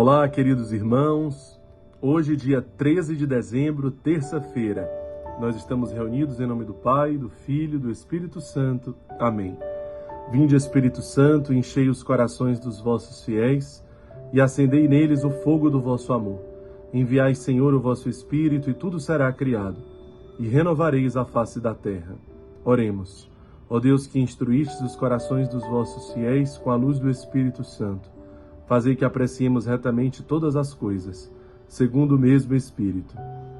Olá, queridos irmãos. Hoje, dia 13 de dezembro, terça-feira, nós estamos reunidos em nome do Pai, do Filho e do Espírito Santo. Amém. Vinde, Espírito Santo, enchei os corações dos vossos fiéis e acendei neles o fogo do vosso amor. Enviai, Senhor, o vosso Espírito e tudo será criado, e renovareis a face da terra. Oremos. Ó Deus, que instruístes os corações dos vossos fiéis com a luz do Espírito Santo, fazei que apreciemos retamente todas as coisas, segundo o mesmo Espírito,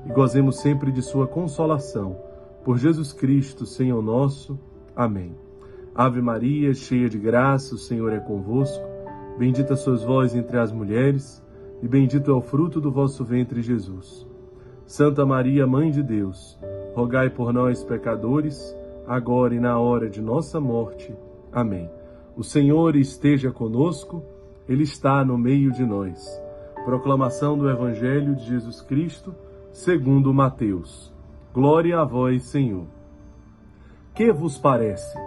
e gozemos sempre de sua consolação. Por Jesus Cristo, Senhor nosso. Amém. Ave Maria, cheia de graça, o Senhor é convosco. Bendita sois vós entre as mulheres, e bendito é o fruto do vosso ventre, Jesus. Santa Maria, Mãe de Deus, rogai por nós, pecadores, agora e na hora de nossa morte. Amém. O Senhor esteja conosco, Ele está no meio de nós. Proclamação do Evangelho de Jesus Cristo, segundo Mateus. Glória a vós, Senhor. Que vos parece?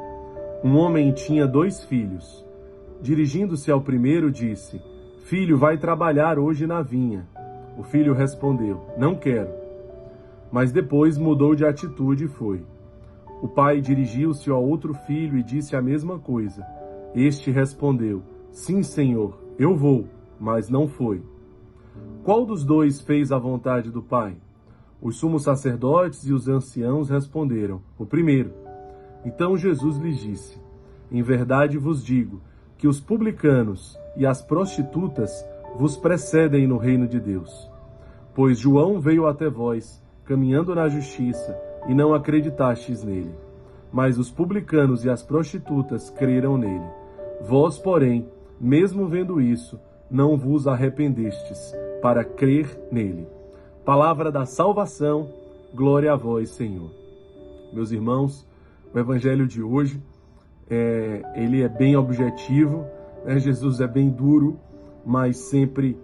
Um homem tinha 2 filhos. Dirigindo-se ao primeiro, disse: Filho, vai trabalhar hoje na vinha. O filho respondeu: Não quero. Mas depois mudou de atitude e foi. O pai dirigiu-se ao outro filho e disse a mesma coisa. Este respondeu: Sim, Senhor, eu vou, mas não foi. Qual dos 2 fez a vontade do pai? Os sumos sacerdotes e os anciãos responderam: O primeiro. Então Jesus lhes disse: Em verdade vos digo que os publicanos e as prostitutas vos precedem no reino de Deus. Pois João veio até vós, caminhando na justiça, e não acreditastes nele. Mas os publicanos e as prostitutas creram nele. Vós, porém, mesmo vendo isso, não vos arrependestes para crer nele. Palavra da salvação, glória a vós, Senhor. Meus irmãos, o evangelho de hoje, ele é bem objetivo, né? Jesus é bem duro, mas sempre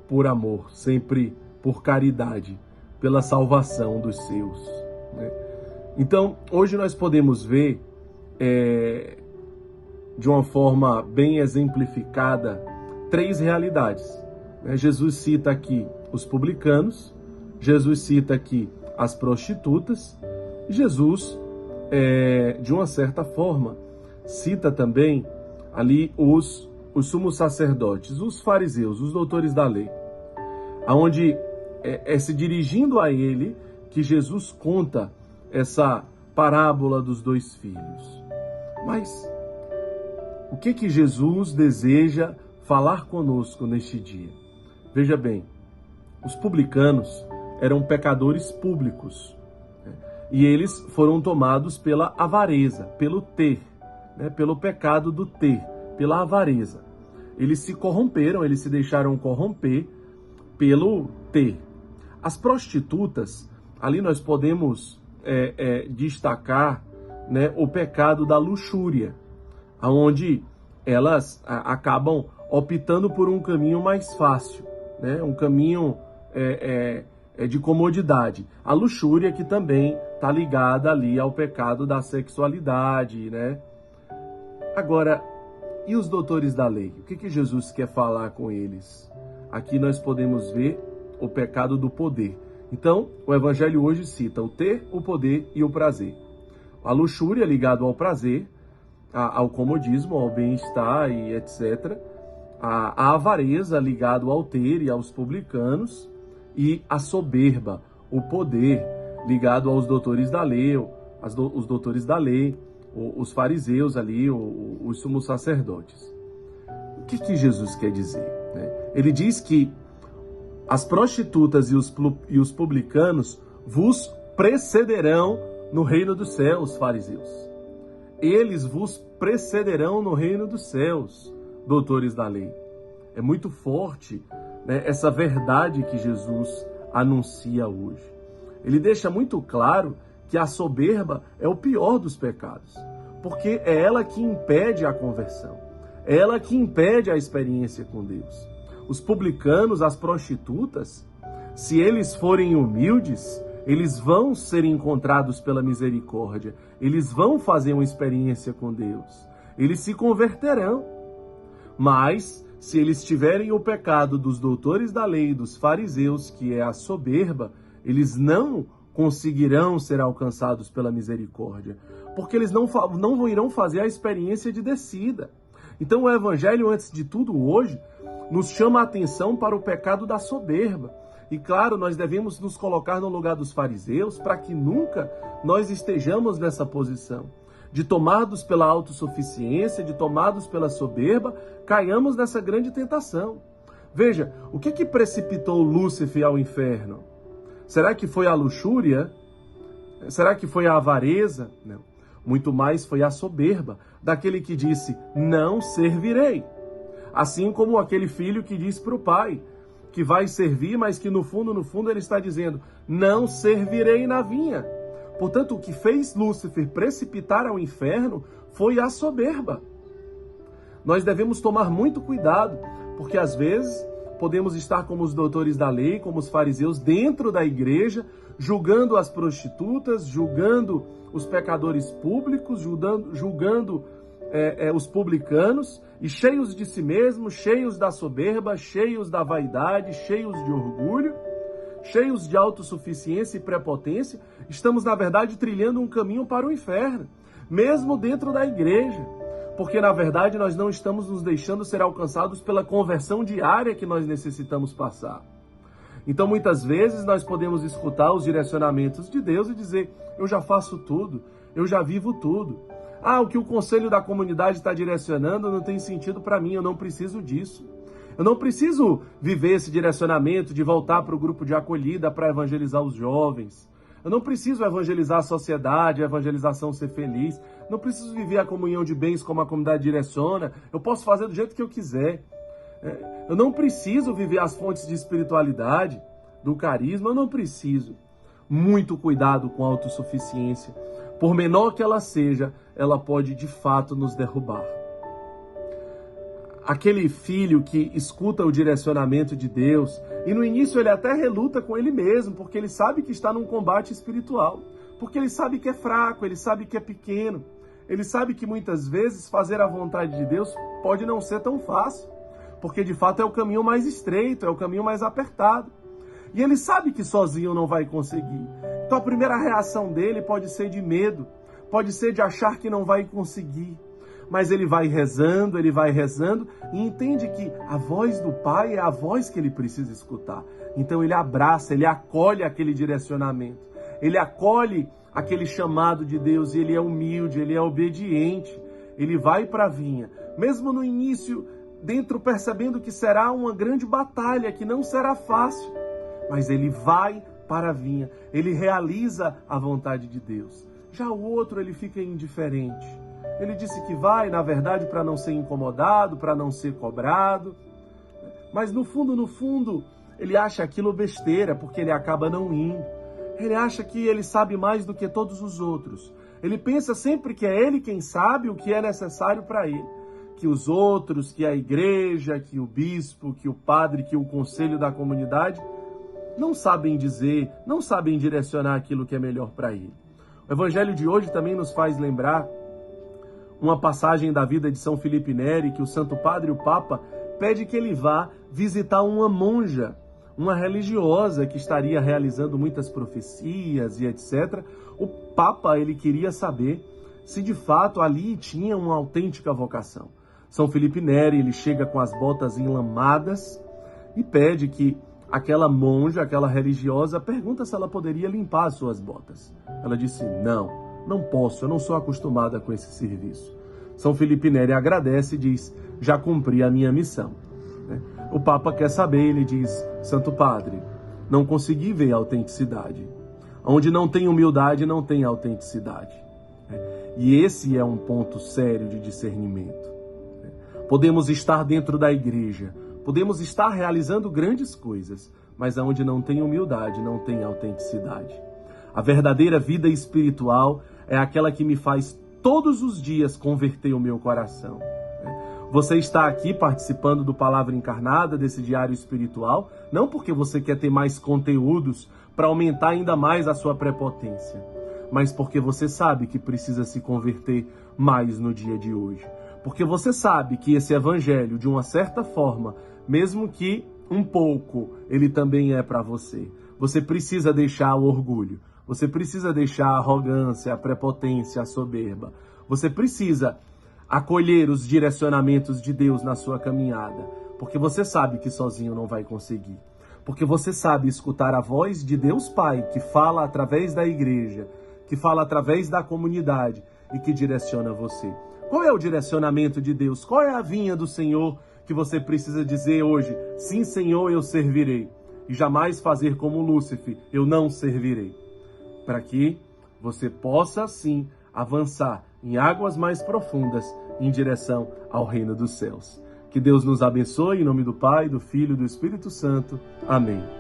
por amor, sempre por caridade, pela salvação dos seus, né? Então, hoje nós podemos ver, de uma forma bem exemplificada, 3 realidades, né? Jesus cita aqui os publicanos, Jesus cita aqui as prostitutas, e Jesus, de uma certa forma, cita também ali os sumos sacerdotes, os fariseus, os doutores da lei, aonde se dirigindo a ele que Jesus conta essa parábola dos 2 filhos. Mas o que Jesus deseja falar conosco neste dia? Veja bem, os publicanos eram pecadores públicos, né? E eles foram tomados pela avareza, pelo ter, né? Pelo pecado do ter, pela avareza. Eles se corromperam, eles se deixaram corromper pelo ter. As prostitutas, ali nós podemos destacar, né, o pecado da luxúria, onde elas acabam optando por um caminho mais fácil, né, um caminho de comodidade. A luxúria que também está ligada ali ao pecado da sexualidade, né? Agora, e os doutores da lei? O que Jesus quer falar com eles? Aqui nós podemos ver o pecado do poder. Então, o Evangelho hoje cita o ter, o poder e o prazer. A luxúria ligada ao prazer, ao comodismo, ao bem-estar e etc. A avareza ligada ao ter e aos publicanos. E a soberba, o poder ligado aos doutores da lei, os doutores da lei, os fariseus ali, os sumos sacerdotes. O que Jesus quer dizer, né? Ele diz que as prostitutas e os publicanos vos precederão no reino dos céus, fariseus. Eles vos precederão no reino dos céus, doutores da lei. É muito forte, né, essa verdade que Jesus anuncia hoje. Ele deixa muito claro que a soberba é o pior dos pecados, porque é ela que impede a conversão, é ela que impede a experiência com Deus. Os publicanos, as prostitutas, se eles forem humildes, eles vão ser encontrados pela misericórdia, eles vão fazer uma experiência com Deus, eles se converterão. Mas se eles tiverem o pecado dos doutores da lei, dos fariseus, que é a soberba, eles não conseguirão ser alcançados pela misericórdia, porque eles não irão fazer a experiência de descida. Então o Evangelho, antes de tudo hoje, nos chama a atenção para o pecado da soberba. E claro, nós devemos nos colocar no lugar dos fariseus para que nunca nós estejamos nessa posição, de tomados pela autossuficiência, de tomados pela soberba, caiamos nessa grande tentação. Veja, o que precipitou Lúcifer ao inferno? Será que foi a luxúria? Será que foi a avareza? Não. Muito mais foi a soberba daquele que disse, não servirei. Assim como aquele filho que diz para o pai que vai servir, mas que no fundo ele está dizendo, não servirei na vinha. Portanto, o que fez Lúcifer precipitar ao inferno foi a soberba. Nós devemos tomar muito cuidado, porque às vezes podemos estar como os doutores da lei, como os fariseus dentro da igreja, julgando as prostitutas, julgando os pecadores públicos, julgando os publicanos, e cheios de si mesmos, cheios da soberba, cheios da vaidade, cheios de orgulho, cheios de autossuficiência e prepotência, estamos, na verdade, trilhando um caminho para o inferno, mesmo dentro da igreja, porque, na verdade, nós não estamos nos deixando ser alcançados pela conversão diária que nós necessitamos passar. Então, muitas vezes, nós podemos escutar os direcionamentos de Deus e dizer, eu já faço tudo, eu já vivo tudo. O que o conselho da comunidade está direcionando não tem sentido para mim, eu não preciso disso. Eu não preciso viver esse direcionamento de voltar para o grupo de acolhida para evangelizar os jovens. Eu não preciso evangelizar a sociedade, a evangelização ser feliz. Não preciso viver a comunhão de bens como a comunidade direciona. Eu posso fazer do jeito que eu quiser. Eu não preciso viver as fontes de espiritualidade, do carisma, eu não preciso. Muito cuidado com a autossuficiência. Por menor que ela seja, ela pode de fato nos derrubar. Aquele filho que escuta o direcionamento de Deus, e no início ele até reluta com ele mesmo, porque ele sabe que está num combate espiritual, porque ele sabe que é fraco, ele sabe que é pequeno, ele sabe que muitas vezes fazer a vontade de Deus pode não ser tão fácil, porque de fato é o caminho mais estreito, é o caminho mais apertado. E ele sabe que sozinho não vai conseguir. Então a primeira reação dele pode ser de medo, pode ser de achar que não vai conseguir. Mas ele vai rezando e entende que a voz do Pai é a voz que ele precisa escutar. Então ele abraça, ele acolhe aquele direcionamento. Ele acolhe aquele chamado de Deus e ele é humilde, ele é obediente. Ele vai para a vinha. Mesmo no início, dentro percebendo que será uma grande batalha, que não será fácil. Mas ele vai para a vinha, ele realiza a vontade de Deus. Já o outro, ele fica indiferente. Ele disse que vai, na verdade, para não ser incomodado, para não ser cobrado. Mas no fundo, ele acha aquilo besteira, porque ele acaba não indo. Ele acha que ele sabe mais do que todos os outros. Ele pensa sempre que é ele quem sabe o que é necessário para ele. Que os outros, que a igreja, que o bispo, que o padre, que o conselho da comunidade não sabem dizer, não sabem direcionar aquilo que é melhor para ele. O evangelho de hoje também nos faz lembrar uma passagem da vida de São Felipe Neri, que o Santo Padre, o Papa, pede que ele vá visitar uma monja, uma religiosa que estaria realizando muitas profecias e etc. O Papa, ele queria saber se de fato ali tinha uma autêntica vocação. São Felipe Neri, ele chega com as botas enlamadas e pede que aquela monja, aquela religiosa, pergunta se ela poderia limpar as suas botas. Ela disse, não posso, eu não sou acostumada com esse serviço. São Felipe Neri agradece e diz, já cumpri a minha missão. O Papa quer saber, ele diz, Santo Padre, não consegui ver a autenticidade. Onde não tem humildade, não tem autenticidade. E esse é um ponto sério de discernimento. Podemos estar dentro da igreja, podemos estar realizando grandes coisas, mas onde não tem humildade, não tem autenticidade. A verdadeira vida espiritual é aquela que me faz todos os dias converter o meu coração. Você está aqui participando do Palavra Encarnada, desse diário espiritual, não porque você quer ter mais conteúdos para aumentar ainda mais a sua prepotência, mas porque você sabe que precisa se converter mais no dia de hoje. Porque você sabe que esse evangelho, de uma certa forma, mesmo que um pouco, ele também é para você. Você precisa deixar o orgulho. Você precisa deixar a arrogância, a prepotência, a soberba. Você precisa acolher os direcionamentos de Deus na sua caminhada. Porque você sabe que sozinho não vai conseguir. Porque você sabe escutar a voz de Deus Pai, que fala através da igreja, que fala através da comunidade e que direciona você. Qual é o direcionamento de Deus? Qual é a vinha do Senhor que você precisa dizer hoje? Sim, Senhor, eu servirei. E jamais fazer como Lúcifer, eu não servirei. Para que você possa, sim, avançar em águas mais profundas em direção ao reino dos céus. Que Deus nos abençoe, em nome do Pai, do Filho e do Espírito Santo. Amém.